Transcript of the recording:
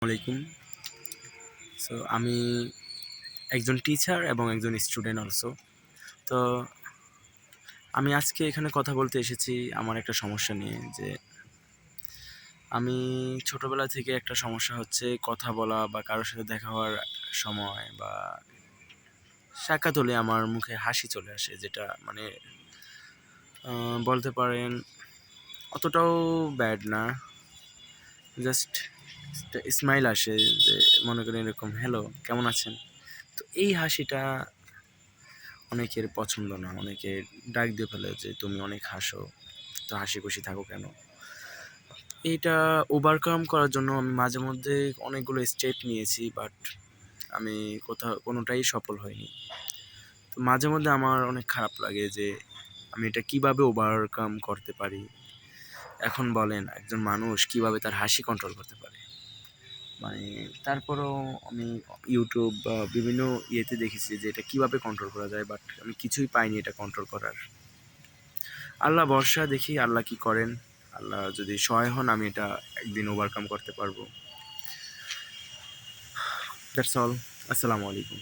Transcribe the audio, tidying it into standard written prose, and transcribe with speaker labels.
Speaker 1: আলাইকুম। সো আমি একজন টিচার এবং একজন স্টুডেন্ট অলসো। তো আমি আজকে এখানে কথা বলতে এসেছি আমার একটা সমস্যা নিয়ে, যে আমি ছোটবেলা থেকে একটা সমস্যা হচ্ছে কথা বলা বা কারোর সাথে দেখা হওয়ার সময় বা সাক্ষাৎ হলে আমার মুখে হাসি চলে আসে, যেটা মানে বলতে পারেন অতটাও ব্যাড না, জাস্ট স্মাইল আসে, যে মনে করেন এরকম হ্যালো কেমন আছেন। তো এই হাসিটা অনেকের পছন্দ না, অনেকে ডাক দিয়ে ফেলে যে তুমি অনেক হাসো, তো হাসি খুশি থাকো কেন। এইটা ওভারকাম করার জন্য আমি মাঝে মধ্যে অনেকগুলো স্টেপ নিয়েছি, বাট আমি কোনোটাই সফল হয়নি। তো মাঝে মধ্যে আমার অনেক খারাপ লাগে যে আমি এটা কিভাবে ওভারকাম করতে পারি। এখন বলেন একজন মানুষ কিভাবে তার হাসি কন্ট্রোল করতে পারে, মানে তারপরও আমি ইউটিউব বা বিভিন্ন ইয়েতে দেখেছি যে এটা কীভাবে কন্ট্রোল করা যায়, বাট আমি কিছুই পাইনি এটা কন্ট্রোল করার। আল্লাহ ভরসা, দেখি আল্লাহ কি করেন। আল্লাহ যদি সহায় হন আমি এটা একদিন ওভারকাম করতে পারবো। That's all. আসসালামু আলাইকুম।